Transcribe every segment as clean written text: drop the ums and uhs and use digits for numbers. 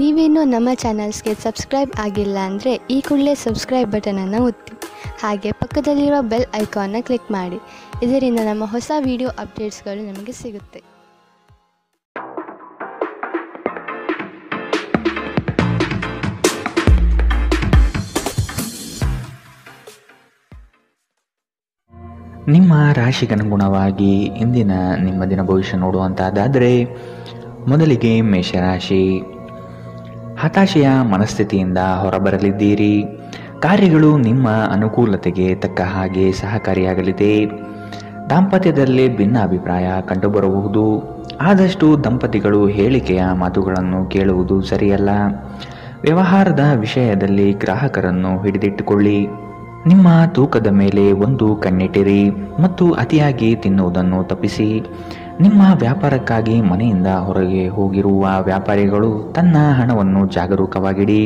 ನೀವೇನೂ ನಮ್ಮ ಚಾನಲ್ಸ್ಗೆ ಸಬ್ಸ್ಕ್ರೈಬ್ ಆಗಿಲ್ಲ ಅಂದರೆ ಈ ಕೂಡಲೇ ಸಬ್ಸ್ಕ್ರೈಬ್ ಬಟನನ್ನು ಒತ್ತಿ. ಹಾಗೆ ಪಕ್ಕದಲ್ಲಿರುವ ಬೆಲ್ ಐಕಾನ್ನ ಕ್ಲಿಕ್ ಮಾಡಿ. ಇದರಿಂದ ನಮ್ಮ ಹೊಸ ವಿಡಿಯೋ ಅಪ್ಡೇಟ್ಸ್ಗಳು ನಿಮಗೆ ಸಿಗುತ್ತೆ. ನಿಮ್ಮ ರಾಶಿಗನುಗುಣವಾಗಿ ಇಂದಿನ ನಿಮ್ಮ ದಿನ ಭವಿಷ್ಯ ನೋಡುವಂತಾದರೆ ಮೊದಲಿಗೆ ಮೇಷರಾಶಿ. ಹತಾಶೆಯ ಮನಸ್ಥಿತಿಯಿಂದ ಹೊರಬರಲಿದ್ದೀರಿ. ಕಾರ್ಯಗಳು ನಿಮ್ಮ ಅನುಕೂಲತೆಗೆ ತಕ್ಕ ಹಾಗೆ ಸಹಕಾರಿಯಾಗಲಿದೆ. ದಾಂಪತ್ಯದಲ್ಲಿ ಭಿನ್ನಾಭಿಪ್ರಾಯ ಕಂಡುಬರಬಹುದು. ಆದಷ್ಟು ದಂಪತಿಗಳು ಹೇಳಿಕೆಯ ಮಾತುಗಳನ್ನು ಕೇಳುವುದು ಸರಿಯಲ್ಲ. ವ್ಯವಹಾರದ ವಿಷಯದಲ್ಲಿ ಗ್ರಾಹಕರನ್ನು ಹಿಡಿದಿಟ್ಟುಕೊಳ್ಳಿ. ನಿಮ್ಮ ತೂಕದ ಮೇಲೆ ಒಂದು ಕಣ್ಣಿಟ್ಟಿರಿ ಮತ್ತು ಅತಿಯಾಗಿ ತಿನ್ನುವುದನ್ನು ತಪ್ಪಿಸಿ. ನಿಮ್ಮ ವ್ಯಾಪಾರಕ್ಕಾಗಿ ಮನೆಯಿಂದ ಹೊರಗೆ ಹೋಗಿರುವ ವ್ಯಾಪಾರಿಗಳು ತನ್ನ ಹಣವನ್ನು ಜಾಗರೂಕವಾಗಿಡಿ.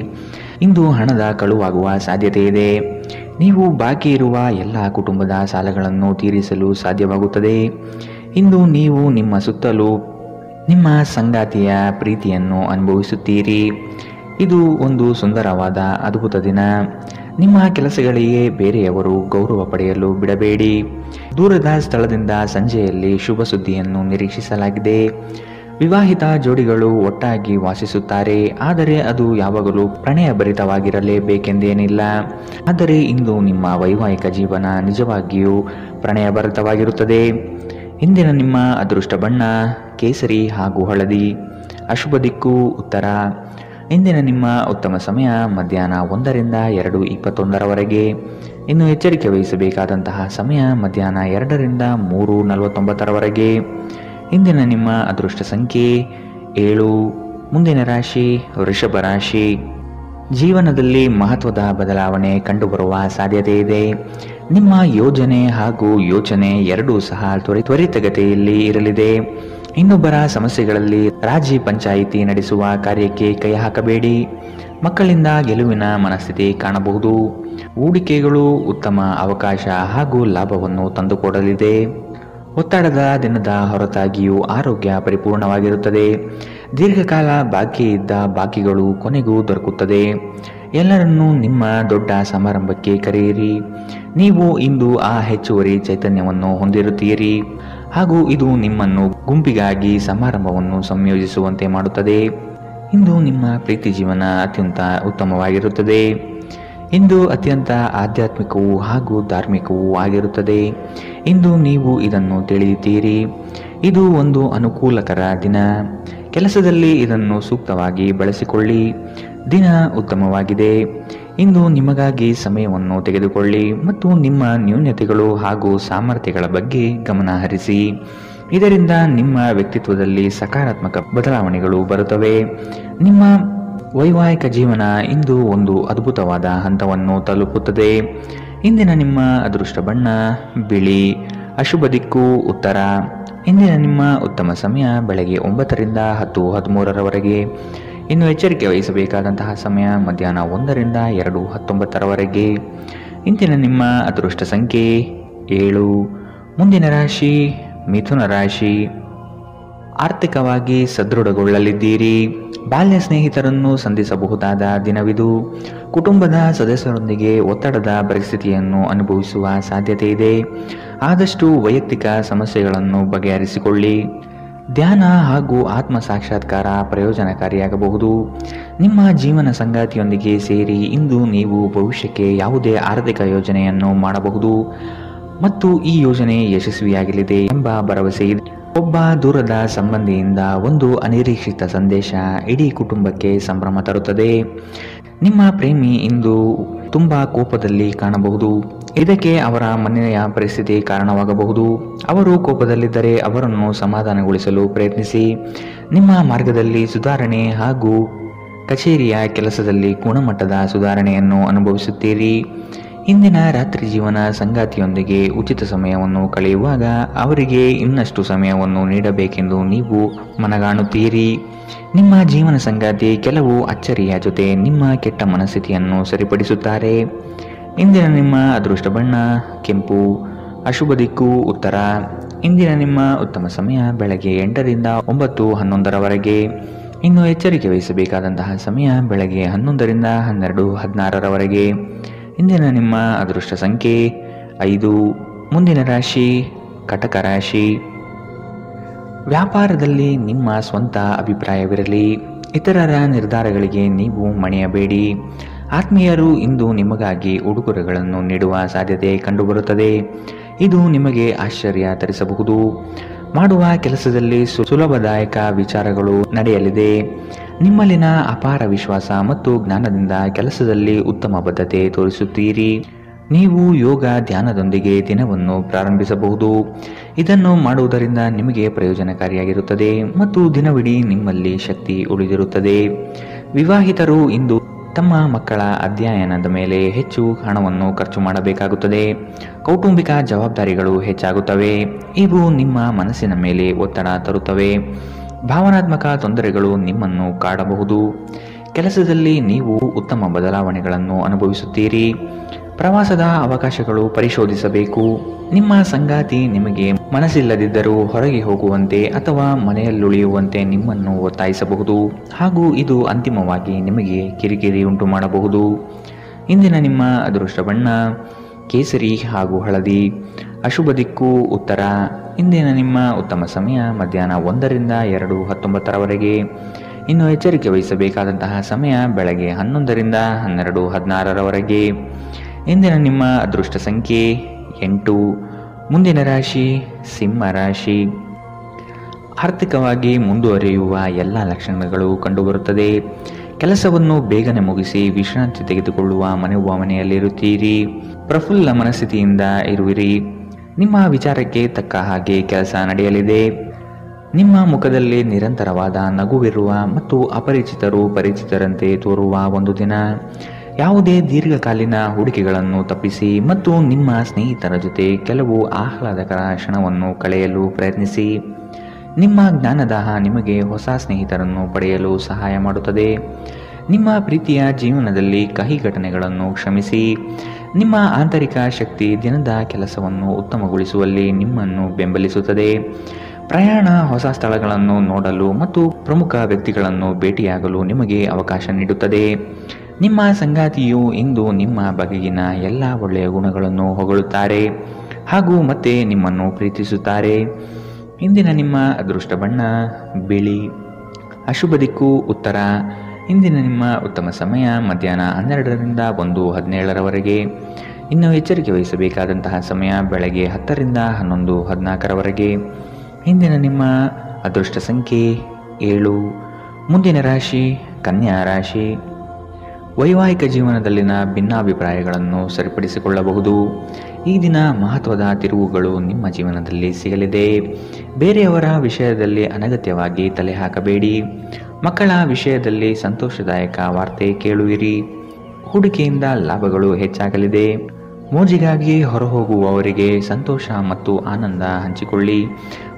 ಇಂದು ಹಣದ ಕಳುವಾಗುವ ಸಾಧ್ಯತೆ ಇದೆ. ನೀವು ಬಾಕಿ ಇರುವ ಎಲ್ಲ ಕುಟುಂಬದ ಸಾಲಗಳನ್ನು ತೀರಿಸಲು ಸಾಧ್ಯವಾಗುತ್ತದೆ. ಇಂದು ನೀವು ನಿಮ್ಮ ಸುತ್ತಲೂ ನಿಮ್ಮ ಸಂಗಾತಿಯ ಪ್ರೀತಿಯನ್ನು ಅನುಭವಿಸುತ್ತೀರಿ. ಇದು ಒಂದು ಸುಂದರವಾದ ಅದ್ಭುತ ದಿನ. ನಿಮ್ಮ ಕೆಲಸಗಳಿಗೆ ಬೇರೆಯವರು ಗೌರವ ಪಡೆಯಲು ಬಿಡಬೇಡಿ. ದೂರದ ಸ್ಥಳದಿಂದ ಸಂಜೆಯಲ್ಲಿ ಶುಭ ಸುದ್ದಿಯನ್ನು ನಿರೀಕ್ಷಿಸಲಾಗಿದೆ. ವಿವಾಹಿತ ಜೋಡಿಗಳು ಒಟ್ಟಾಗಿ ವಾಸಿಸುತ್ತಾರೆ, ಆದರೆ ಅದು ಯಾವಾಗಲೂ ಪ್ರಣಯಭರಿತವಾಗಿರಲೇಬೇಕೆಂದೇನಿಲ್ಲ. ಆದರೆ ಇಂದು ನಿಮ್ಮ ವೈವಾಹಿಕ ಜೀವನ ನಿಜವಾಗಿಯೂ ಪ್ರಣಯಭರಿತವಾಗಿರುತ್ತದೆ. ಇಂದಿನ ನಿಮ್ಮ ಅದೃಷ್ಟ ಬಣ್ಣ ಕೇಸರಿ ಹಾಗೂ ಹಳದಿ. ಅಶುಭ ದಿಕ್ಕು ಉತ್ತರ. ಇಂದಿನ ನಿಮ್ಮ ಉತ್ತಮ ಸಮಯ ಮಧ್ಯಾಹ್ನ 1ರಿಂದ 2:21 ಇನ್ನು ಎಚ್ಚರಿಕೆ ವಹಿಸಬೇಕಾದಂತಹ ಸಮಯ ಮಧ್ಯಾಹ್ನ 2ರಿಂದ 3:49 ಇಂದಿನ ನಿಮ್ಮ ಅದೃಷ್ಟ ಸಂಖ್ಯೆ 7. ಮುಂದಿನ ರಾಶಿ ವೃಷಭ ರಾಶಿ. ಜೀವನದಲ್ಲಿ ಮಹತ್ವದ ಬದಲಾವಣೆ ಕಂಡುಬರುವ ಸಾಧ್ಯತೆ ಇದೆ. ನಿಮ್ಮ ಯೋಜನೆ ಹಾಗೂ ಯೋಚನೆ ಎರಡೂ ಸಹ ತ್ವರಿತಗತಿಯಲ್ಲಿ ಇರಲಿದೆ. ಇನ್ನೊಬ್ಬರ ಸಮಸ್ಯೆಗಳಲ್ಲಿ ರಾಜಿ ಪಂಚಾಯಿತಿ ನಡೆಸುವ ಕಾರ್ಯಕ್ಕೆ ಕೈ ಹಾಕಬೇಡಿ. ಮಕ್ಕಳಿಂದ ಗೆಲುವಿನ ಮನಸ್ಥಿತಿ ಕಾಣಬಹುದು. ಹೂಡಿಕೆಗಳು ಉತ್ತಮ ಅವಕಾಶ ಹಾಗೂ ಲಾಭವನ್ನು ತಂದುಕೊಡಲಿದೆ. ಒತ್ತಡದ ದಿನದ ಹೊರತಾಗಿಯೂ ಆರೋಗ್ಯ ಪರಿಪೂರ್ಣವಾಗಿರುತ್ತದೆ. ದೀರ್ಘಕಾಲ ಬಾಕಿ ಇದ್ದ ಬಾಕಿಗಳು ಕೊನೆಗೂ ದೊರಕುತ್ತದೆ. ಎಲ್ಲರನ್ನೂ ನಿಮ್ಮ ದೊಡ್ಡ ಸಮಾರಂಭಕ್ಕೆ ಕರೆಯಿರಿ. ನೀವು ಇಂದು ಆ ಹೆಚ್ಚುವರಿ ಚೈತನ್ಯವನ್ನು ಹೊಂದಿರುತ್ತೀರಿ ಹಾಗೂ ಇದು ನಿಮ್ಮನ್ನು ಗುಂಪಿಗಾಗಿ ಸಮಾರಂಭವನ್ನು ಸಂಯೋಜಿಸುವಂತೆ ಮಾಡುತ್ತದೆ. ಇಂದು ನಿಮ್ಮ ಪ್ರೀತಿ ಜೀವನ ಅತ್ಯಂತ ಉತ್ತಮವಾಗಿರುತ್ತದೆ. ಇಂದು ಅತ್ಯಂತ ಆಧ್ಯಾತ್ಮಿಕವೂ ಹಾಗೂ ಧಾರ್ಮಿಕವೂ ಆಗಿರುತ್ತದೆ. ಇಂದು ನೀವು ಇದನ್ನು ತಿಳಿಯುತ್ತೀರಿ. ಇದು ಒಂದು ಅನುಕೂಲಕರ ದಿನ. ಕೆಲಸದಲ್ಲಿ ಇದನ್ನು ಸೂಕ್ತವಾಗಿ ಬಳಸಿಕೊಳ್ಳಿ. ದಿನ ಉತ್ತಮವಾಗಿದೆ. ಇಂದು ನಿಮಗಾಗಿ ಸಮಯವನ್ನು ತೆಗೆದುಕೊಳ್ಳಿ ಮತ್ತು ನಿಮ್ಮ ನ್ಯೂನತೆಗಳು ಹಾಗೂ ಸಾಮರ್ಥ್ಯಗಳ ಬಗ್ಗೆ ಗಮನ ಹರಿಸಿ. ಇದರಿಂದ ನಿಮ್ಮ ವ್ಯಕ್ತಿತ್ವದಲ್ಲಿ ಸಕಾರಾತ್ಮಕ ಬದಲಾವಣೆಗಳು ಬರುತ್ತವೆ. ನಿಮ್ಮ ವೈವಾಹಿಕ ಜೀವನ ಇಂದು ಒಂದು ಅದ್ಭುತವಾದ ಹಂತವನ್ನು ತಲುಪುತ್ತದೆ. ಇಂದಿನ ನಿಮ್ಮ ಅದೃಷ್ಟ ಬಣ್ಣ ಬಿಳಿ. ಅಶುಭ ದಿಕ್ಕು ಉತ್ತರ. ಇಂದಿನ ನಿಮ್ಮ ಉತ್ತಮ ಸಮಯ ಬೆಳಗ್ಗೆ 9ರಿಂದ 10:13 ಇನ್ನು ಎಚ್ಚರಿಕೆ ವಹಿಸಬೇಕಾದಂತಹ ಸಮಯ ಮಧ್ಯಾಹ್ನ 1ರಿಂದ 2:19 ಇಂದಿನ ನಿಮ್ಮ ಅದೃಷ್ಟ ಸಂಖ್ಯೆ 7. ಮುಂದಿನ ರಾಶಿ ಮಿಥುನ ರಾಶಿ. ಆರ್ಥಿಕವಾಗಿ ಸದೃಢಗೊಳ್ಳಲಿದ್ದೀರಿ. ಬಾಲ್ಯ ಸ್ನೇಹಿತರನ್ನು ಸಂಧಿಸಬಹುದಾದ ದಿನವಿದು. ಕುಟುಂಬದ ಸದಸ್ಯರೊಂದಿಗೆ ಒತ್ತಡದ ಪರಿಸ್ಥಿತಿಯನ್ನು ಅನುಭವಿಸುವ ಸಾಧ್ಯತೆ ಇದೆ. ಆದಷ್ಟು ವೈಯಕ್ತಿಕ ಸಮಸ್ಯೆಗಳನ್ನು ಬಗೆಹರಿಸಿಕೊಳ್ಳಿ. ಧ್ಯಾನ ಹಾಗೂ ಆತ್ಮ ಸಾಕ್ಷಾತ್ಕಾರ ಪ್ರಯೋಜನಕಾರಿಯಾಗಬಹುದು. ನಿಮ್ಮ ಜೀವನ ಸಂಗಾತಿಯೊಂದಿಗೆ ಸೇರಿ ಇಂದು ನೀವು ಭವಿಷ್ಯಕ್ಕೆ ಯಾವುದೇ ಆರ್ಥಿಕ ಯೋಜನೆಯನ್ನು ಮಾಡಬಹುದು ಮತ್ತು ಈ ಯೋಜನೆ ಯಶಸ್ವಿಯಾಗಲಿದೆ ಎಂಬ ಭರವಸೆ ಇದೆ. ಒಬ್ಬ ದೂರದ ಸಂಬಂಧಿಯಿಂದ ಒಂದು ಅನಿರೀಕ್ಷಿತ ಸಂದೇಶ ಇಡೀ ಕುಟುಂಬಕ್ಕೆ ಸಂಭ್ರಮ ತರುತ್ತದೆ. ನಿಮ್ಮ ಪ್ರೇಮಿ ಇಂದು ತುಂಬಾ ಕೋಪದಲ್ಲಿ ಕಾಣಬಹುದು. ಇದಕ್ಕೆ ಅವರ ಮನೆಯ ಪರಿಸ್ಥಿತಿ ಕಾರಣವಾಗಬಹುದು. ಅವರು ಕೋಪದಲ್ಲಿದ್ದರೆ ಅವರನ್ನು ಸಮಾಧಾನಗೊಳಿಸಲು ಪ್ರಯತ್ನಿಸಿ. ನಿಮ್ಮ ಮಾರ್ಗದಲ್ಲಿ ಸುಧಾರಣೆ ಹಾಗೂ ಕಚೇರಿಯ ಕೆಲಸದಲ್ಲಿ ಗುಣಮಟ್ಟದ ಸುಧಾರಣೆಯನ್ನು ಅನುಭವಿಸುತ್ತೀರಿ. ಇಂದಿನ ರಾತ್ರಿ ಜೀವನ ಸಂಗಾತಿಯೊಂದಿಗೆ ಉಚಿತ ಸಮಯವನ್ನು ಕಳೆಯುವಾಗ ಅವರಿಗೆ ಇನ್ನಷ್ಟು ಸಮಯವನ್ನು ನೀಡಬೇಕೆಂದು ನೀವು ಮನಗಾಣುತ್ತೀರಿ. ನಿಮ್ಮ ಜೀವನ ಸಂಗಾತಿ ಕೆಲವು ಅಚ್ಚರಿಯ ಜೊತೆ ನಿಮ್ಮ ಕೆಟ್ಟ ಮನಸ್ಥಿತಿಯನ್ನು ಸರಿಪಡಿಸುತ್ತಾರೆ. ಇಂದಿನ ನಿಮ್ಮ ಅದೃಷ್ಟ ಬಣ್ಣ ಕೆಂಪು. ಅಶುಭ ದಿಕ್ಕು ಉತ್ತರ. ಇಂದಿನ ನಿಮ್ಮ ಉತ್ತಮ ಸಮಯ ಬೆಳಗ್ಗೆ 8ರಿಂದ 9:11 ಇನ್ನು ಎಚ್ಚರಿಕೆ ವಹಿಸಬೇಕಾದಂತಹ ಸಮಯ ಬೆಳಗ್ಗೆ 11ರಿಂದ 12:16ರವರೆಗೆ. ಇಂದಿನ ನಿಮ್ಮ ಅದೃಷ್ಟ ಸಂಖ್ಯೆ 5. ಮುಂದಿನ ರಾಶಿ ಕಟಕ ರಾಶಿ. ವ್ಯಾಪಾರದಲ್ಲಿ ನಿಮ್ಮ ಸ್ವಂತ ಅಭಿಪ್ರಾಯವಿರಲಿ. ಇತರರ ನಿರ್ಧಾರಗಳಿಗೆ ನೀವು ಮಣಿಯಬೇಡಿ. ಆತ್ಮೀಯರು ಇಂದು ನಿಮಗಾಗಿ ಉಡುಗೊರೆಗಳನ್ನು ನೀಡುವ ಸಾಧ್ಯತೆ ಕಂಡುಬರುತ್ತದೆ. ಇದು ನಿಮಗೆ ಆಶ್ಚರ್ಯ ತರಿಸಬಹುದು. ಮಾಡುವ ಕೆಲಸದಲ್ಲಿ ಸುಲಭದಾಯಕ ವಿಚಾರಗಳು ನಡೆಯಲಿದೆ. ನಿಮ್ಮಲ್ಲಿನ ಅಪಾರ ವಿಶ್ವಾಸ ಮತ್ತು ಜ್ಞಾನದಿಂದ ಕೆಲಸದಲ್ಲಿ ಉತ್ತಮ ಬದ್ಧತೆ ತೋರಿಸುತ್ತೀರಿ. ನೀವು ಯೋಗ ಧ್ಯಾನದೊಂದಿಗೆ ದಿನವನ್ನು ಪ್ರಾರಂಭಿಸಬಹುದು. ಇದನ್ನು ಮಾಡುವುದರಿಂದ ನಿಮಗೆ ಪ್ರಯೋಜನಕಾರಿಯಾಗಿರುತ್ತದೆ ಮತ್ತು ದಿನವಿಡೀ ನಿಮ್ಮಲ್ಲಿ ಶಕ್ತಿ ಉಳಿದಿರುತ್ತದೆ. ವಿವಾಹಿತರು ಇಂದು ತಮ್ಮ ಮಕ್ಕಳ ಅಧ್ಯಯನದ ಮೇಲೆ ಹೆಚ್ಚು ಹಣವನ್ನು ಖರ್ಚು ಮಾಡಬೇಕಾಗುತ್ತದೆ. ಕೌಟುಂಬಿಕ ಜವಾಬ್ದಾರಿಗಳು ಹೆಚ್ಚಾಗುತ್ತವೆ. ಇವು ನಿಮ್ಮ ಮನಸ್ಸಿನ ಮೇಲೆ ಒತ್ತಡ ತರುತ್ತವೆ. ಭಾವನಾತ್ಮಕ ತೊಂದರೆಗಳು ನಿಮ್ಮನ್ನು ಕಾಡಬಹುದು. ಕೆಲಸದಲ್ಲಿ ನೀವು ಉತ್ತಮ ಬದಲಾವಣೆಗಳನ್ನು ಅನುಭವಿಸುತ್ತೀರಿ. ಪ್ರವಾಸದ ಅವಕಾಶಗಳು ಪರಿಶೋಧಿಸಬೇಕು. ನಿಮ್ಮ ಸಂಗಾತಿ ನಿಮಗೆ ಮನಸ್ಸಿಲ್ಲದಿದ್ದರೂ ಹೊರಗೆ ಹೋಗುವಂತೆ ಅಥವಾ ಮನೆಯಲ್ಲುಳಿಯುವಂತೆ ನಿಮ್ಮನ್ನು ಒತ್ತಾಯಿಸಬಹುದು ಹಾಗೂ ಇದು ಅಂತಿಮವಾಗಿ ನಿಮಗೆ ಕಿರಿಕಿರಿ ಉಂಟು ಮಾಡಬಹುದು. ಇಂದಿನ ನಿಮ್ಮ ಅದೃಷ್ಟ ಬಣ್ಣ ಕೇಸರಿ ಹಾಗೂ ಹಳದಿ. ಅಶುಭ ದಿಕ್ಕು ಉತ್ತರ. ಇಂದಿನ ನಿಮ್ಮ ಉತ್ತಮ ಸಮಯ ಮಧ್ಯಾಹ್ನ 1ರಿಂದ 2:19ರವರೆಗೆ. ಇನ್ನು ಎಚ್ಚರಿಕೆ ವಹಿಸಬೇಕಾದಂತಹ ಸಮಯ ಬೆಳಗ್ಗೆ 11ರಿಂದ 12:16ರವರೆಗೆ. ಇಂದಿನ ನಿಮ್ಮ ಅದೃಷ್ಟ ಸಂಖ್ಯೆ 8. ಮುಂದಿನ ರಾಶಿ ಸಿಂಹ ರಾಶಿ. ಆರ್ಥಿಕವಾಗಿ ಮುಂದುವರಿಯುವ ಎಲ್ಲ ಲಕ್ಷಣಗಳು ಕಂಡುಬರುತ್ತದೆ. ಕೆಲಸವನ್ನು ಬೇಗನೆ ಮುಗಿಸಿ ವಿಶ್ರಾಂತಿ ತೆಗೆದುಕೊಳ್ಳುವ ಮನೆಯಲ್ಲಿರುತ್ತೀರಿ. ಪ್ರಫುಲ್ಲ ಮನಸ್ಥಿತಿಯಿಂದ ಇರುವಿರಿ. ನಿಮ್ಮ ವಿಚಾರಕ್ಕೆ ತಕ್ಕ ಹಾಗೆ ಕೆಲಸ ನಡೆಯಲಿದೆ. ನಿಮ್ಮ ಮುಖದಲ್ಲಿ ನಿರಂತರವಾದ ನಗುವಿರುವ ಮತ್ತು ಅಪರಿಚಿತರು ಪರಿಚಿತರಂತೆ ತೋರುವ ಒಂದು ದಿನ. ಯಾವುದೇ ದೀರ್ಘಕಾಲೀನ ಹೂಡಿಕೆಗಳನ್ನು ತಪ್ಪಿಸಿ ಮತ್ತು ನಿಮ್ಮ ಸ್ನೇಹಿತರ ಜೊತೆ ಕೆಲವು ಆಹ್ಲಾದಕರ ಕ್ಷಣವನ್ನು ಕಳೆಯಲು ಪ್ರಯತ್ನಿಸಿ. ನಿಮ್ಮ ಜ್ಞಾನದಾಹ ನಿಮಗೆ ಹೊಸ ಸ್ನೇಹಿತರನ್ನು ಪಡೆಯಲು ಸಹಾಯ ಮಾಡುತ್ತದೆ. ನಿಮ್ಮ ಪ್ರೀತಿಯ ಜೀವನದಲ್ಲಿ ಕಹಿ ಘಟನೆಗಳನ್ನು ಕ್ಷಮಿಸಿ. ನಿಮ್ಮ ಆಂತರಿಕ ಶಕ್ತಿ ದಿನದ ಕೆಲಸವನ್ನು ಉತ್ತಮಗೊಳಿಸುವಲ್ಲಿ ನಿಮ್ಮನ್ನು ಬೆಂಬಲಿಸುತ್ತದೆ. ಪ್ರಯಾಣ ಹೊಸ ಸ್ಥಳಗಳನ್ನು ನೋಡಲು ಮತ್ತು ಪ್ರಮುಖ ವ್ಯಕ್ತಿಗಳನ್ನು ಭೇಟಿಯಾಗಲು ನಿಮಗೆ ಅವಕಾಶ ನೀಡುತ್ತದೆ. ನಿಮ್ಮ ಸಂಗಾತಿಯು ಇಂದು ನಿಮ್ಮ ಬಗೆಗಿನ ಎಲ್ಲ ಒಳ್ಳೆಯ ಗುಣಗಳನ್ನು ಹೊಗಳುತ್ತಾರೆ ಹಾಗೂ ಮತ್ತೆ ನಿಮ್ಮನ್ನು ಪ್ರೀತಿಸುತ್ತಾರೆ. ಇಂದಿನ ನಿಮ್ಮ ಅದೃಷ್ಟ ಬಣ್ಣ ಬಿಳಿ. ಅಶುಭ ದಿಕ್ಕು ಉತ್ತರ. ಇಂದಿನ ನಿಮ್ಮ ಉತ್ತಮ ಸಮಯ ಮಧ್ಯಾಹ್ನ 12ರಿಂದ 1:17ರವರೆಗೆ. ಇನ್ನು ಎಚ್ಚರಿಕೆ ವಹಿಸಬೇಕಾದಂತಹ ಸಮಯ ಬೆಳಗ್ಗೆ 10ರಿಂದ 11:14ರವರೆಗೆ. ಇಂದಿನ ನಿಮ್ಮ ಅದೃಷ್ಟ ಸಂಖ್ಯೆ 7. ಮುಂದಿನ ರಾಶಿ ಕನ್ಯಾ ರಾಶಿ. ವೈವಾಹಿಕ ಜೀವನದಲ್ಲಿನ ಭಿನ್ನಾಭಿಪ್ರಾಯಗಳನ್ನು ಸರಿಪಡಿಸಿಕೊಳ್ಳಬಹುದು. ಈ ದಿನ ಮಹತ್ವದ ತಿರುವುಗಳು ನಿಮ್ಮ ಜೀವನದಲ್ಲಿ ಸಿಗಲಿದೆ. ಬೇರೆಯವರ ವಿಷಯದಲ್ಲಿ ಅನಗತ್ಯವಾಗಿ ತಲೆ ಹಾಕಬೇಡಿ. ಮಕ್ಕಳ ವಿಷಯದಲ್ಲಿ ಸಂತೋಷದಾಯಕ ವಾರ್ತೆ ಕೇಳುವಿರಿ. ಹೂಡಿಕೆಯಿಂದ ಲಾಭಗಳು ಹೆಚ್ಚಾಗಲಿದೆ. ಮೋಜಿಗಾಗಿ ಹೊರಹೋಗುವವರಿಗೆ ಸಂತೋಷ ಮತ್ತು ಆನಂದ ಹಂಚಿಕೊಳ್ಳಿ.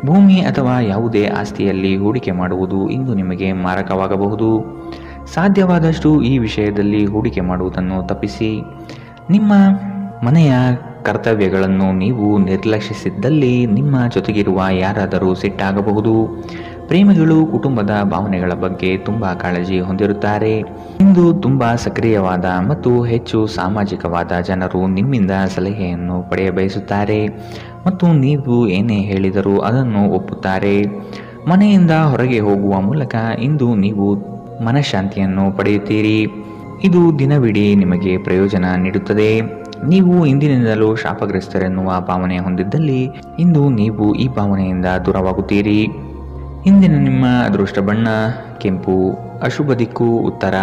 ಭೂಮಿ ಅಥವಾ ಯಾವುದೇ ಆಸ್ತಿಯಲ್ಲಿ ಹೂಡಿಕೆ ಮಾಡುವುದು ಇಂದು ನಿಮಗೆ ಮಾರಕವಾಗಬಹುದು. ಸಾಧ್ಯವಾದಷ್ಟು ಈ ವಿಷಯದಲ್ಲಿ ಹೂಡಿಕೆ ಮಾಡುವುದನ್ನು ತಪ್ಪಿಸಿ. ನಿಮ್ಮ ಮನೆಯ ಕರ್ತವ್ಯಗಳನ್ನು ನೀವು ನಿರ್ಲಕ್ಷಿಸಿದ್ದಲ್ಲಿ ನಿಮ್ಮ ಜೊತೆಗಿರುವ ಯಾರಾದರೂ ಸಿಟ್ಟಾಗಬಹುದು. ಪ್ರೇಮಿಗಳು ಕುಟುಂಬದ ಭಾವನೆಗಳ ಬಗ್ಗೆ ತುಂಬ ಕಾಳಜಿ ಹೊಂದಿರುತ್ತಾರೆ. ಇಂದು ತುಂಬ ಸಕ್ರಿಯವಾದ ಮತ್ತು ಹೆಚ್ಚು ಸಾಮಾಜಿಕವಾದ ಜನರು ನಿಮ್ಮಿಂದ ಸಲಹೆಯನ್ನು ಪಡೆಯ ಬಯಸುತ್ತಾರೆ ಮತ್ತು ನೀವು ಏನೇ ಹೇಳಿದರೂ ಅದನ್ನು ಒಪ್ಪುತ್ತಾರೆ. ಮನೆಯಿಂದ ಹೊರಗೆ ಹೋಗುವ ಮೂಲಕ ಇಂದು ನೀವು ಮನಃಶಾಂತಿಯನ್ನು ಪಡೆಯುತ್ತೀರಿ. ಇದು ದಿನವಿಡೀ ನಿಮಗೆ ಪ್ರಯೋಜನ ನೀಡುತ್ತದೆ. ನೀವು ಇಂದಿನಿಂದಲೂ ಶಾಪಗ್ರಸ್ತರೆನ್ನುವ ಭಾವನೆ ಹೊಂದಿದ್ದಲ್ಲಿ ಇಂದು ನೀವು ಈ ಭಾವನೆಯಿಂದ ದೂರವಾಗುತ್ತೀರಿ. ಇಂದಿನ ನಿಮ್ಮ ಅದೃಷ್ಟ ಬಣ್ಣ ಕೆಂಪು. ಅಶುಭ ದಿಕ್ಕು ಉತ್ತರ.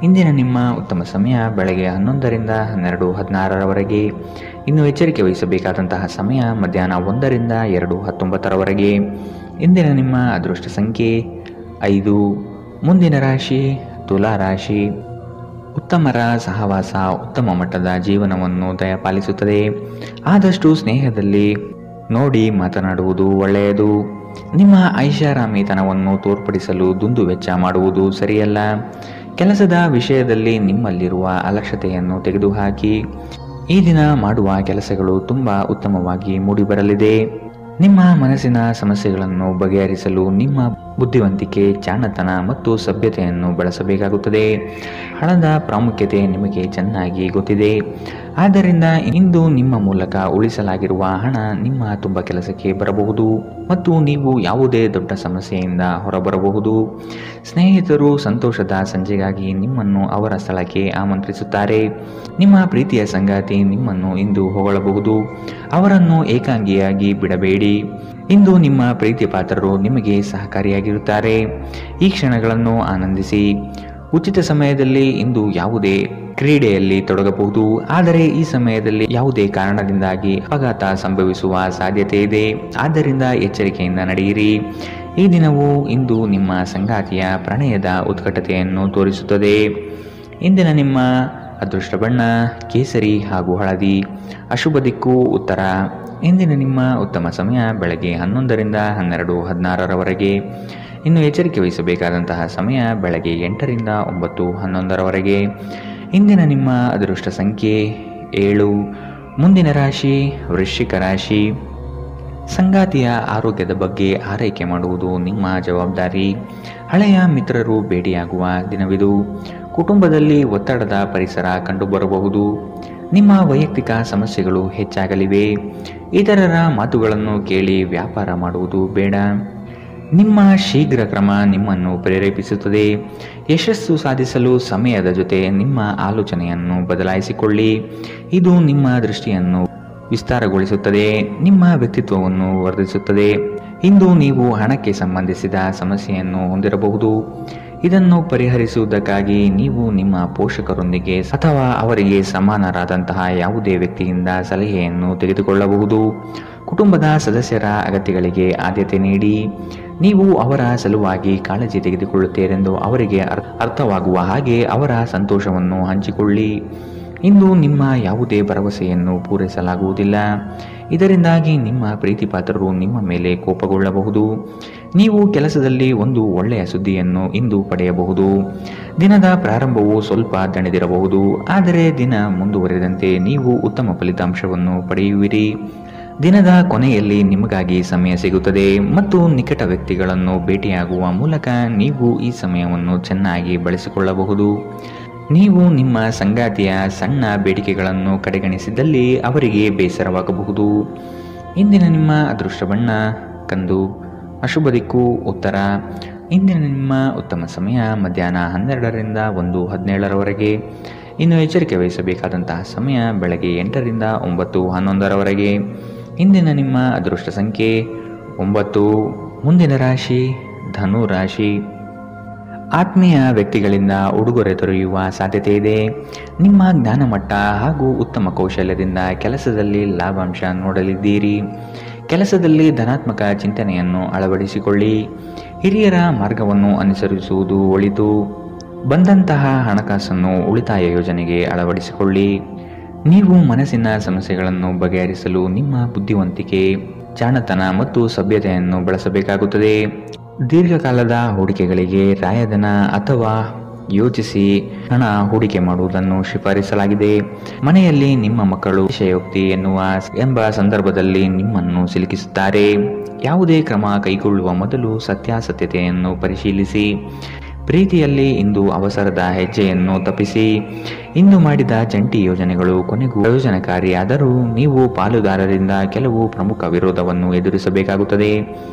ಇಂದಿನ ನಿಮ್ಮ ಉತ್ತಮ ಸಮಯ ಬೆಳಗ್ಗೆ 11ರಿಂದ 12:16ರವರೆಗೆ. ಇನ್ನು ಎಚ್ಚರಿಕೆ ವಹಿಸಬೇಕಾದಂತಹ ಸಮಯ ಮಧ್ಯಾಹ್ನ 1ರಿಂದ 2:19ರವರೆಗೆ. ಇಂದಿನ ನಿಮ್ಮ ಅದೃಷ್ಟ ಸಂಖ್ಯೆ 5. ಮುಂದಿನ ರಾಶಿ ತುಲಾ ರಾಶಿ. ಉತ್ತಮರ ಸಹವಾಸ ಉತ್ತಮ ಮಟ್ಟದ ಜೀವನವನ್ನು ದಯಪಾಲಿಸುತ್ತದೆ. ಆದಷ್ಟು ಸ್ನೇಹದಲ್ಲಿ ನೋಡಿ ಮಾತನಾಡುವುದು ಒಳ್ಳೆಯದು. ನಿಮ್ಮ ಐಷಾರಾಮಿತನವನ್ನು ತೋರ್ಪಡಿಸಲು ದುಂದುವೆಚ್ಚ ಮಾಡುವುದು ಸರಿಯಲ್ಲ. ಕೆಲಸದ ವಿಷಯದಲ್ಲಿ ನಿಮ್ಮಲ್ಲಿರುವ ಅಲಕ್ಷ್ಯತೆಯನ್ನು ತೆಗೆದುಹಾಕಿ. ಈ ದಿನ ಮಾಡುವ ಕೆಲಸಗಳು ತುಂಬ ಉತ್ತಮವಾಗಿ ಮೂಡಿಬರಲಿದೆ. ನಿಮ್ಮ ಮನಸ್ಸಿನ ಸಮಸ್ಯೆಗಳನ್ನು ಬಗೆಹರಿಸಲು ನಿಮ್ಮ ಬುದ್ಧಿವಂತಿಕೆ, ಜಾಣತನ ಮತ್ತು ಸಭ್ಯತೆಯನ್ನು ಬಳಸಬೇಕಾಗುತ್ತದೆ. ಹಣದ ಪ್ರಾಮುಖ್ಯತೆ ನಿಮಗೆ ಚೆನ್ನಾಗಿ ಗೊತ್ತಿದೆ. ಆದ್ದರಿಂದ ಇಂದು ನಿಮ್ಮ ಮೂಲಕ ಉಳಿಸಲಾಗಿರುವ ಹಣ ನಿಮ್ಮ ತುಂಬ ಕೆಲಸಕ್ಕೆ ಬರಬಹುದು ಮತ್ತು ನೀವು ಯಾವುದೇ ದೊಡ್ಡ ಸಮಸ್ಯೆಯಿಂದ ಹೊರಬರಬಹುದು. ಸ್ನೇಹಿತರು ಸಂತೋಷದ ಸಂಜೆಗಾಗಿ ನಿಮ್ಮನ್ನು ಅವರ ಸ್ಥಳಕ್ಕೆ ಆಮಂತ್ರಿಸುತ್ತಾರೆ. ನಿಮ್ಮ ಪ್ರೀತಿಯ ಸಂಗಾತಿ ನಿಮ್ಮನ್ನು ಇಂದು ಹೊಗಳಬಹುದು. ಅವರನ್ನು ಏಕಾಂಗಿಯಾಗಿ ಬಿಡಬೇಡಿ. ಇಂದು ನಿಮ್ಮ ಪ್ರೀತಿ ಪಾತ್ರರು ನಿಮಗೆ ಸಹಕಾರಿಯಾಗಿರುತ್ತಾರೆ. ಈ ಕ್ಷಣಗಳನ್ನು ಆನಂದಿಸಿ. ಉಚಿತ ಸಮಯದಲ್ಲಿ ಇಂದು ಯಾವುದೇ ಕ್ರೀಡೆಯಲ್ಲಿ ತೊಡಗಬಹುದು, ಆದರೆ ಈ ಸಮಯದಲ್ಲಿ ಯಾವುದೇ ಕಾರಣದಿಂದಾಗಿ ಅಪಘಾತ ಸಂಭವಿಸುವ ಸಾಧ್ಯತೆ ಇದೆ. ಆದ್ದರಿಂದ ಎಚ್ಚರಿಕೆಯಿಂದ ನಡೆಯಿರಿ. ಈ ದಿನವು ಇಂದು ನಿಮ್ಮ ಸಂಗಾತಿಯ ಪ್ರಣಯದ ಉತ್ಕಟತೆಯನ್ನು ತೋರಿಸುತ್ತದೆ. ಇಂದಿನ ನಿಮ್ಮ ಅದೃಷ್ಟ ಬಣ್ಣ ಕೇಸರಿ ಹಾಗೂ ಹಳದಿ. ಅಶುಭ ದಿಕ್ಕು ಉತ್ತರ. ಇಂದಿನ ನಿಮ್ಮ ಉತ್ತಮ ಸಮಯ ಬೆಳಗ್ಗೆ 11ರಿಂದ 12:16ರವರೆಗೆ. ಇನ್ನು ಎಚ್ಚರಿಕೆ ವಹಿಸಬೇಕಾದಂತಹ ಸಮಯ ಬೆಳಗ್ಗೆ 8ರಿಂದ 9:11ರವರೆಗೆ. ಇಂದಿನ ನಿಮ್ಮ ಅದೃಷ್ಟ ಸಂಖ್ಯೆ 7. ಮುಂದಿನ ರಾಶಿ ವೃಶ್ಚಿಕ ರಾಶಿ. ಸಂಗಾತಿಯ ಆರೋಗ್ಯದ ಬಗ್ಗೆ ಆರೈಕೆ ಮಾಡುವುದು ನಿಮ್ಮ ಜವಾಬ್ದಾರಿ. ಹಳೆಯ ಮಿತ್ರರು ಭೇಟಿಯಾಗುವ ದಿನವಿದು. ಕುಟುಂಬದಲ್ಲಿ ಒತ್ತಡದ ಪರಿಸರ ಕಂಡುಬರಬಹುದು. ನಿಮ್ಮ ವೈಯಕ್ತಿಕ ಸಮಸ್ಯೆಗಳು ಹೆಚ್ಚಾಗಲಿವೆ. ಇತರರ ಮಾತುಗಳನ್ನು ಕೇಳಿ ವ್ಯಾಪಾರ ಮಾಡುವುದು ಬೇಡ. ನಿಮ್ಮ ಶೀಘ್ರ ಕ್ರಮ ನಿಮ್ಮನ್ನು ಪ್ರೇರೇಪಿಸುತ್ತದೆ. ಯಶಸ್ಸು ಸಾಧಿಸಲು ಸಮಯದ ಜೊತೆ ನಿಮ್ಮ ಆಲೋಚನೆಯನ್ನು ಬದಲಾಯಿಸಿಕೊಳ್ಳಿ. ಇದು ನಿಮ್ಮ ದೃಷ್ಟಿಯನ್ನು ವಿಸ್ತಾರಗೊಳಿಸುತ್ತದೆ, ನಿಮ್ಮ ವ್ಯಕ್ತಿತ್ವವನ್ನು ವರ್ಧಿಸುತ್ತದೆ. ಇಂದು ನೀವು ಹಣಕ್ಕೆ ಸಂಬಂಧಿಸಿದ ಸಮಸ್ಯೆಯನ್ನು ಹೊಂದಿರಬಹುದು. ಇದನ್ನು ಪರಿಹರಿಸುವುದಕ್ಕಾಗಿ ನೀವು ನಿಮ್ಮ ಪೋಷಕರೊಂದಿಗೆ ಅಥವಾ ಅವರಿಗೆ ಸಮಾನರಾದಂತಹ ಯಾವುದೇ ವ್ಯಕ್ತಿಯಿಂದ ಸಲಹೆಯನ್ನು ತೆಗೆದುಕೊಳ್ಳಬಹುದು. ಕುಟುಂಬದ ಸದಸ್ಯರ ಅಗತ್ಯಗಳಿಗೆ ಆದ್ಯತೆ ನೀಡಿ. ನೀವು ಅವರ ಸಲುವಾಗಿ ಕಾಳಜಿ ತೆಗೆದುಕೊಳ್ಳುತ್ತೀರೆಂದು ಅವರಿಗೆ ಅರ್ಥವಾಗುವ ಹಾಗೆ ಅವರ ಸಂತೋಷವನ್ನು ಹಂಚಿಕೊಳ್ಳಿ. ಇಂದು ನಿಮ್ಮ ಯಾವುದೇ ಭರವಸೆಯನ್ನು ಪೂರೈಸಲಾಗುವುದಿಲ್ಲ. ಇದರಿಂದಾಗಿ ನಿಮ್ಮ ಪ್ರೀತಿಪಾತ್ರರು ನಿಮ್ಮ ಮೇಲೆ ಕೋಪಗೊಳ್ಳಬಹುದು. ನೀವು ಕೆಲಸದಲ್ಲಿ ಒಂದು ಒಳ್ಳೆಯ ಸುದ್ದಿಯನ್ನು ಇಂದು ಪಡೆಯಬಹುದು. ದಿನದ ಪ್ರಾರಂಭವು ಸ್ವಲ್ಪ ದಣಿದಿರಬಹುದು, ಆದರೆ ದಿನ ಮುಂದುವರೆದಂತೆ ನೀವು ಉತ್ತಮ ಫಲಿತಾಂಶವನ್ನು ಪಡೆಯುವಿರಿ. ದಿನದ ಕೊನೆಯಲ್ಲಿ ನಿಮಗಾಗಿ ಸಮಯ ಸಿಗುತ್ತದೆ ಮತ್ತು ನಿಕಟ ವ್ಯಕ್ತಿಗಳನ್ನು ಭೇಟಿಯಾಗುವ ಮೂಲಕ ನೀವು ಈ ಸಮಯವನ್ನು ಚೆನ್ನಾಗಿ ಬಳಸಿಕೊಳ್ಳಬಹುದು. ನೀವು ನಿಮ್ಮ ಸಂಗಾತಿಯ ಸಣ್ಣ ಬೇಡಿಕೆಗಳನ್ನು ಕಡೆಗಣಿಸಿದಲ್ಲಿ ಅವರಿಗೆ ಬೇಸರವಾಗಬಹುದು. ಇಂದಿನ ನಿಮ್ಮ ಅದೃಷ್ಟ ಬಣ್ಣ ಕಂದು. ಅಶುಭ ದಿಕ್ಕು ಉತ್ತರ. ಇಂದಿನ ನಿಮ್ಮ ಉತ್ತಮ ಸಮಯ ಮಧ್ಯಾಹ್ನ 12ರಿಂದ 1:17ರವರೆಗೆ. ಇನ್ನು ಎಚ್ಚರಿಕೆ ವಹಿಸಬೇಕಾದಂತಹ ಸಮಯ ಬೆಳಗ್ಗೆ 8ರಿಂದ 9:11ರವರೆಗೆ. ಇಂದಿನ ನಿಮ್ಮ ಅದೃಷ್ಟ ಸಂಖ್ಯೆ 9. ಮುಂದಿನ ರಾಶಿ ಧನು ರಾಶಿ. ಆತ್ಮೀಯ ವ್ಯಕ್ತಿಗಳಿಂದ ಉಡುಗೊರೆ ದೊರೆಯುವ ಸಾಧ್ಯತೆ ಇದೆ. ನಿಮ್ಮ ಜ್ಞಾನಮಟ್ಟ ಹಾಗೂ ಉತ್ತಮ ಕೌಶಲ್ಯದಿಂದ ಕೆಲಸದಲ್ಲಿ ಲಾಭಾಂಶ ನೋಡಲಿದ್ದೀರಿ. ಕೆಲಸದಲ್ಲಿ ಧನಾತ್ಮಕ ಚಿಂತನೆಯನ್ನು ಅಳವಡಿಸಿಕೊಳ್ಳಿ. ಹಿರಿಯರ ಮಾರ್ಗವನ್ನು ಅನುಸರಿಸುವುದು ಒಳಿತು. ಬಂದಂತಹ ಹಣಕಾಸನ್ನು ಉಳಿತಾಯ ಯೋಜನೆಗೆ ಅಳವಡಿಸಿಕೊಳ್ಳಿ. ನೀವು ಮನಸ್ಸಿನ ಸಮಸ್ಯೆಗಳನ್ನು ಬಗೆಹರಿಸಲು ನಿಮ್ಮ ಬುದ್ಧಿವಂತಿಕೆ, ಜಾಣತನ ಮತ್ತು ಸಭ್ಯತೆಯನ್ನು ಬಳಸಬೇಕಾಗುತ್ತದೆ. ದೀರ್ಘಕಾಲದ ಹೂಡಿಕೆಗಳಿಗೆ ರಾಯಧನ ಅಥವಾ ಯೋಚಿಸಿ ಹಣ ಹೂಡಿಕೆ ಮಾಡುವುದನ್ನು ಶಿಫಾರಿಸಲಾಗಿದೆ. ಮನೆಯಲ್ಲಿ ನಿಮ್ಮ ಮಕ್ಕಳು ಅತಿಶಯೋಕ್ತಿ ಎಂಬ ಸಂದರ್ಭದಲ್ಲಿ ನಿಮ್ಮನ್ನು ಸಿಲುಕಿಸುತ್ತಾರೆ. ಯಾವುದೇ ಕ್ರಮ ಕೈಗೊಳ್ಳುವ ಮೊದಲು ಸತ್ಯಾಸತ್ಯತೆಯನ್ನು ಪರಿಶೀಲಿಸಿ. ಪ್ರೀತಿಯಲ್ಲಿ ಇಂದು ಅವಸರದ ಹೆಜ್ಜೆಯನ್ನು ತಪ್ಪಿಸಿ. ಇಂದು ಮಾಡಿದ ಜಂಟಿ ಯೋಜನೆಗಳು ಕೊನೆಗೂ ಪ್ರಯೋಜನಕಾರಿಯಾದರೂ ನೀವು ಪಾಲುದಾರರಿಂದ ಕೆಲವು ಪ್ರಮುಖ ವಿರೋಧವನ್ನು ಎದುರಿಸಬೇಕಾಗುತ್ತದೆ.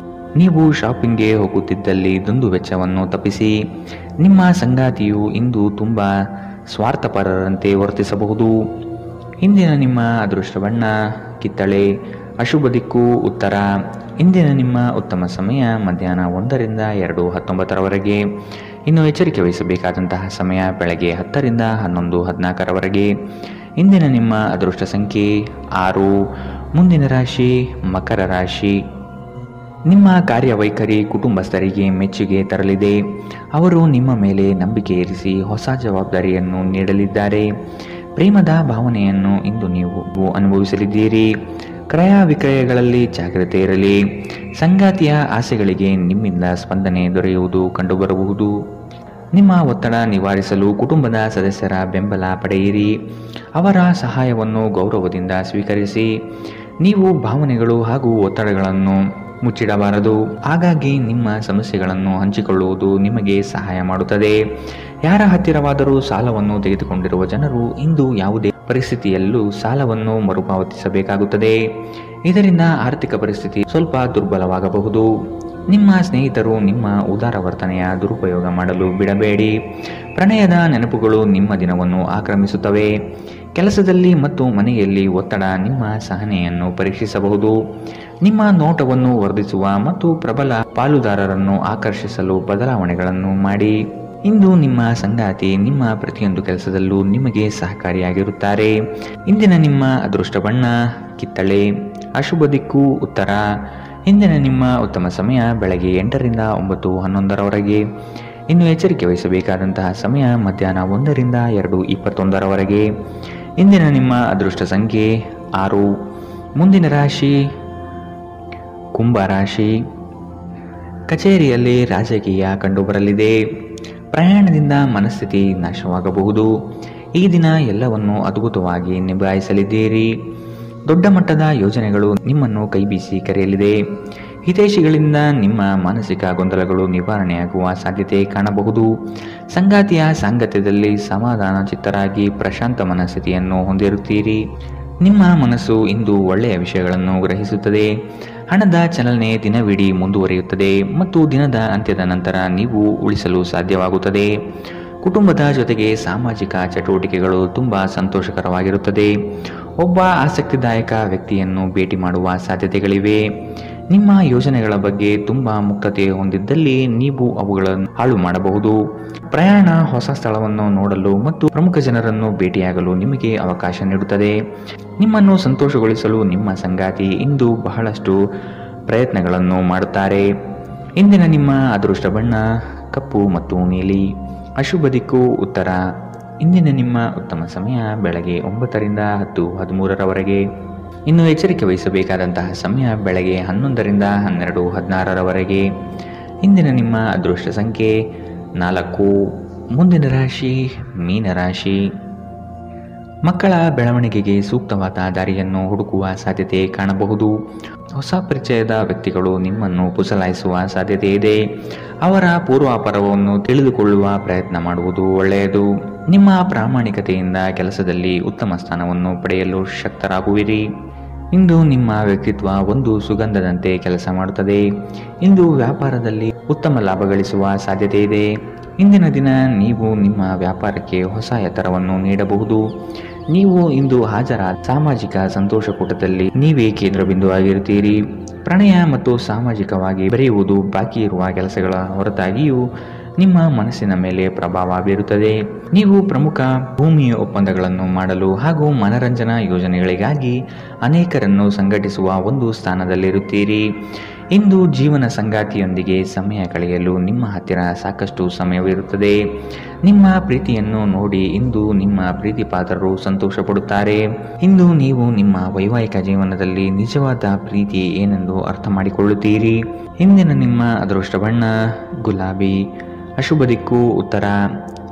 ನೀವು ಶಾಪಿಂಗ್ಗೆ ಹೋಗುತ್ತಿದ್ದಲ್ಲಿ ದುಂದು ವೆಚ್ಚವನ್ನು ತಪ್ಪಿಸಿ. ನಿಮ್ಮ ಸಂಗಾತಿಯು ಇಂದು ತುಂಬ ಸ್ವಾರ್ಥಪರರಂತೆ ವರ್ತಿಸಬಹುದು. ಇಂದಿನ ನಿಮ್ಮ ಅದೃಷ್ಟ ಬಣ್ಣ ಕಿತ್ತಳೆ. ಅಶುಭ ದಿಕ್ಕು ಉತ್ತರ. ಇಂದಿನ ನಿಮ್ಮ ಉತ್ತಮ ಸಮಯ ಮಧ್ಯಾಹ್ನ 1ರಿಂದ 2:19ರವರೆಗೆ. ಇನ್ನು ಎಚ್ಚರಿಕೆ ವಹಿಸಬೇಕಾದಂತಹ ಸಮಯ ಬೆಳಗ್ಗೆ 10ರಿಂದ 11:14ರವರೆಗೆ. ಇಂದಿನ ನಿಮ್ಮ ಅದೃಷ್ಟ ಸಂಖ್ಯೆ 6. ಮುಂದಿನ ರಾಶಿ ಮಕರ ರಾಶಿ. ನಿಮ್ಮ ಕಾರ್ಯವೈಖರಿ ಕುಟುಂಬಸ್ಥರಿಗೆ ಮೆಚ್ಚುಗೆ ತರಲಿದೆ. ಅವರು ನಿಮ್ಮ ಮೇಲೆ ನಂಬಿಕೆ ಇರಿಸಿ ಹೊಸ ಜವಾಬ್ದಾರಿಯನ್ನು ನೀಡಲಿದ್ದಾರೆ. ಪ್ರೇಮದ ಭಾವನೆಯನ್ನು ಇಂದು ನೀವು ಅನುಭವಿಸಲಿದ್ದೀರಿ. ಕ್ರಯ ವಿಕ್ರಯಗಳಲ್ಲಿ ಜಾಗ್ರತೆ ಇರಲಿ. ಸಂಗಾತಿಯ ಆಸೆಗಳಿಗೆ ನಿಮ್ಮಿಂದ ಸ್ಪಂದನೆ ದೊರೆಯುವುದು ಕಂಡುಬರಬಹುದು. ನಿಮ್ಮ ಒತ್ತಡ ನಿವಾರಿಸಲು ಕುಟುಂಬದ ಸದಸ್ಯರ ಬೆಂಬಲ ಪಡೆಯಿರಿ. ಅವರ ಸಹಾಯವನ್ನು ಗೌರವದಿಂದ ಸ್ವೀಕರಿಸಿ. ನೀವು ಭಾವನೆಗಳು ಹಾಗೂ ಒತ್ತಡಗಳನ್ನು ಮುಚ್ಚಿಡಬಾರದು. ಹಾಗಾಗಿ ನಿಮ್ಮ ಸಮಸ್ಯೆಗಳನ್ನು ಹಂಚಿಕೊಳ್ಳುವುದು ನಿಮಗೆ ಸಹಾಯ ಮಾಡುತ್ತದೆ. ಯಾರ ಹತ್ತಿರವಾದರೂ ಸಾಲವನ್ನು ತೆಗೆದುಕೊಂಡಿರುವ ಜನರು ಇಂದು ಯಾವುದೇ ಪರಿಸ್ಥಿತಿಯಲ್ಲೂ ಸಾಲವನ್ನು ಮರುಪಾವತಿಸಬೇಕಾಗುತ್ತದೆ. ಇದರಿಂದ ಆರ್ಥಿಕ ಪರಿಸ್ಥಿತಿ ಸ್ವಲ್ಪ ದುರ್ಬಲವಾಗಬಹುದು. ನಿಮ್ಮ ಸ್ನೇಹಿತರು ನಿಮ್ಮ ಉದಾರ ವರ್ತನೆಯ ದುರುಪಯೋಗ ಮಾಡಲು ಬಿಡಬೇಡಿ. ಪ್ರಣಯದ ನೆನಪುಗಳು ನಿಮ್ಮ ದಿನವನ್ನು ಆಕ್ರಮಿಸುತ್ತವೆ. ಕೆಲಸದಲ್ಲಿ ಮತ್ತು ಮನೆಯಲ್ಲಿ ಒತ್ತಡ ನಿಮ್ಮ ಸಹನೆಯನ್ನು ಪರೀಕ್ಷಿಸಬಹುದು. ನಿಮ್ಮ ನೋಟವನ್ನು ವರ್ಧಿಸುವ ಮತ್ತು ಪ್ರಬಲ ಪಾಲುದಾರರನ್ನು ಆಕರ್ಷಿಸಲು ಬದಲಾವಣೆಗಳನ್ನು ಮಾಡಿ. ಇಂದು ನಿಮ್ಮ ಸಂಗಾತಿ ನಿಮ್ಮ ಪ್ರತಿಯೊಂದು ಕೆಲಸದಲ್ಲೂ ನಿಮಗೆ ಸಹಕಾರಿಯಾಗಿರುತ್ತಾರೆ. ಇಂದಿನ ನಿಮ್ಮ ಅದೃಷ್ಟ ಬಣ್ಣ ಕಿತ್ತಳೆ. ಅಶುಭ ದಿಕ್ಕು ಉತ್ತರ. ಇಂದಿನ ನಿಮ್ಮ ಉತ್ತಮ ಸಮಯ ಬೆಳಗ್ಗೆ 8ರಿಂದ 9:11ರವರೆಗೆ. ಇನ್ನು ಎಚ್ಚರಿಕೆ ವಹಿಸಬೇಕಾದಂತಹ ಸಮಯ ಮಧ್ಯಾಹ್ನ 1ರಿಂದ 2:21ರವರೆಗೆ. ಇಂದಿನ ನಿಮ್ಮ ಅದೃಷ್ಟ ಸಂಖ್ಯೆ 6. ಮುಂದಿನ ರಾಶಿ ಕುಂಭ ರಾಶಿ. ಕಚೇರಿಯಲ್ಲಿ ರಾಜಕೀಯ ಕಂಡುಬರಲಿದೆ. ಪ್ರಯಾಣದಿಂದ ಮನಸ್ಥಿತಿ ನಾಶವಾಗಬಹುದು. ಈ ದಿನ ಎಲ್ಲವನ್ನು ಅದ್ಭುತವಾಗಿ ನಿಭಾಯಿಸಲಿದ್ದೀರಿ. ದೊಡ್ಡ ಮಟ್ಟದ ಯೋಜನೆಗಳು ನಿಮ್ಮನ್ನು ಕೈಬೀಸಿ ಕರೆಯಲಿದೆ. ಹಿತೈಷಿಗಳಿಂದ ನಿಮ್ಮ ಮಾನಸಿಕ ಗೊಂದಲಗಳು ನಿವಾರಣೆಯಾಗುವ ಸಾಧ್ಯತೆ ಕಾಣಬಹುದು. ಸಂಗಾತಿಯ ಸಾಂಗತ್ಯದಲ್ಲಿ ಸಮಾಧಾನ ಚಿತ್ತರಾಗಿ ಪ್ರಶಾಂತ ಮನಸ್ಥಿತಿಯನ್ನು ಹೊಂದಿರುತ್ತೀರಿ. ನಿಮ್ಮ ಮನಸ್ಸು ಇಂದು ಒಳ್ಳೆಯ ವಿಷಯಗಳನ್ನು ಗ್ರಹಿಸುತ್ತದೆ. ಹಣದ ಚಲನೆ ದಿನವಿಡೀ ಮುಂದುವರಿಯುತ್ತದೆ ಮತ್ತು ದಿನದ ಅಂತ್ಯದ ನಂತರ ನೀವು ಉಳಿಸಲು ಸಾಧ್ಯವಾಗುತ್ತದೆ. ಕುಟುಂಬದ ಜೊತೆಗೆ ಸಾಮಾಜಿಕ ಚಟುವಟಿಕೆಗಳು ತುಂಬ ಸಂತೋಷಕರವಾಗಿರುತ್ತದೆ. ಒಬ್ಬ ಆಸಕ್ತಿದಾಯಕ ವ್ಯಕ್ತಿಯನ್ನು ಭೇಟಿ ಮಾಡುವ ಸಾಧ್ಯತೆಗಳಿವೆ. ನಿಮ್ಮ ಯೋಜನೆಗಳ ಬಗ್ಗೆ ತುಂಬ ಮುಕ್ತತೆ ಹೊಂದಿದ್ದಲ್ಲಿ ನೀವು ಅವುಗಳನ್ನು ಹಾಳು ಮಾಡಬಹುದು. ಪ್ರಯಾಣ ಹೊಸ ಸ್ಥಳವನ್ನು ನೋಡಲು ಮತ್ತು ಪ್ರಮುಖ ಜನರನ್ನು ಭೇಟಿಯಾಗಲು ನಿಮಗೆ ಅವಕಾಶ ನೀಡುತ್ತದೆ. ನಿಮ್ಮನ್ನು ಸಂತೋಷಗೊಳಿಸಲು ನಿಮ್ಮ ಸಂಗಾತಿ ಇಂದು ಬಹಳಷ್ಟು ಪ್ರಯತ್ನಗಳನ್ನು ಮಾಡುತ್ತಾರೆ. ಇಂದಿನ ನಿಮ್ಮ ಅದೃಷ್ಟ ಬಣ್ಣ ಕಪ್ಪು ಮತ್ತು ನೀಲಿ. ಅಶುಭ ದಿಕ್ಕು ಉತ್ತರ. ಇಂದಿನ ನಿಮ್ಮ ಉತ್ತಮ ಸಮಯ ಬೆಳಗ್ಗೆ 9ರಿಂದ 10:13ರವರೆಗೆ. ಇನ್ನು ಎಚ್ಚರಿಕೆ ವಹಿಸಬೇಕಾದಂತಹ ಸಮಯ ಬೆಳಗ್ಗೆ 11ರಿಂದ 12:16ರವರೆಗೆ. ಇಂದಿನ ನಿಮ್ಮ ಅದೃಷ್ಟ ಸಂಖ್ಯೆ 4. ಮುಂದಿನ ರಾಶಿ ಮೀನರಾಶಿ. ಮಕ್ಕಳ ಬೆಳವಣಿಗೆಗೆ ಸೂಕ್ತವಾದ ದಾರಿಯನ್ನು ಹುಡುಕುವ ಸಾಧ್ಯತೆ ಕಾಣಬಹುದು. ಹೊಸ ಪರಿಚಯದ ವ್ಯಕ್ತಿಗಳು ನಿಮ್ಮನ್ನು ಪುಸಲಾಯಿಸುವ ಸಾಧ್ಯತೆ ಇದೆ. ಅವರ ಪೂರ್ವಾಪರವನ್ನು ತಿಳಿದುಕೊಳ್ಳುವ ಪ್ರಯತ್ನ ಮಾಡುವುದು ಒಳ್ಳೆಯದು. ನಿಮ್ಮ ಪ್ರಾಮಾಣಿಕತೆಯಿಂದ ಕೆಲಸದಲ್ಲಿ ಉತ್ತಮ ಸ್ಥಾನವನ್ನು ಪಡೆಯಲು ಶಕ್ತರಾಗುವಿರಿ. ಇಂದು ನಿಮ್ಮ ವ್ಯಕ್ತಿತ್ವ ಒಂದು ಸುಗಂಧದಂತೆ ಕೆಲಸ ಮಾಡುತ್ತದೆ. ಇಂದು ವ್ಯಾಪಾರದಲ್ಲಿ ಉತ್ತಮ ಲಾಭ ಗಳಿಸುವ ಸಾಧ್ಯತೆ ಇದೆ. ಇಂದಿನ ದಿನ ನೀವು ನಿಮ್ಮ ವ್ಯಾಪಾರಕ್ಕೆ ಹೊಸ ಎತ್ತರವನ್ನು ನೀಡಬಹುದು. ನೀವು ಇಂದು ಹಾಜರಾದ ಸಾಮಾಜಿಕ ಸಂತೋಷಕೂಟದಲ್ಲಿ ನೀವೇ ಕೇಂದ್ರ ಬಿಂದುವಾಗಿರುತ್ತೀರಿ. ಪ್ರಣಯ ಮತ್ತು ಸಾಮಾಜಿಕವಾಗಿ ಬೆರೆಯುವುದು ಬಾಕಿ ಇರುವ ಕೆಲಸಗಳ ಹೊರತಾಗಿಯೂ ನಿಮ್ಮ ಮನಸ್ಸಿನ ಮೇಲೆ ಪ್ರಭಾವ ಬೀರುತ್ತದೆ. ನೀವು ಪ್ರಮುಖ ಭೂಮಿ ಒಪ್ಪಂದಗಳನ್ನು ಮಾಡಲು ಹಾಗೂ ಮನರಂಜನಾ ಯೋಜನೆಗಳಿಗಾಗಿ ಅನೇಕರನ್ನು ಸಂಘಟಿಸುವ ಒಂದು ಸ್ಥಾನದಲ್ಲಿರುತ್ತೀರಿ. ಇಂದು ಜೀವನ ಸಂಗಾತಿಯೊಂದಿಗೆ ಸಮಯ ಕಳೆಯಲು ನಿಮ್ಮ ಹತ್ತಿರ ಸಾಕಷ್ಟು ಸಮಯವಿರುತ್ತದೆ. ನಿಮ್ಮ ಪ್ರೀತಿಯನ್ನು ನೋಡಿ ಇಂದು ನಿಮ್ಮ ಪ್ರೀತಿಪಾತ್ರರು ಸಂತೋಷ ಪಡುತ್ತಾರೆ. ಇಂದು ನೀವು ನಿಮ್ಮ ವೈವಾಹಿಕ ಜೀವನದಲ್ಲಿ ನಿಜವಾದ ಪ್ರೀತಿ ಏನೆಂದು ಅರ್ಥ ಮಾಡಿಕೊಳ್ಳುತ್ತೀರಿ. ಇಂದಿನ ನಿಮ್ಮ ಅದೃಷ್ಟ ಬಣ್ಣ ಗುಲಾಬಿ. ಅಶುಭ ದಿಕ್ಕು ಉತ್ತರ.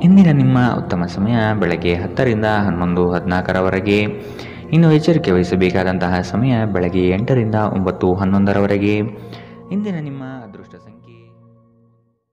ಇಂದಿನ ನಿಮ್ಮ ಉತ್ತಮ ಸಮಯ ಬೆಳಗ್ಗೆ 10ರಿಂದ 11:14ರವರೆಗೆ. ಇನ್ನು ಎಚ್ಚರಿಕೆ ವಹಿಸಬೇಕಾದಂತಹ ಸಮಯ ಬೆಳಗ್ಗೆ 8ರಿಂದ 9:11ರವರೆಗೆ. ಇಂದಿನ ನಿಮ್ಮ ಅದೃಷ್ಟ ಸಂಖ್ಯೆ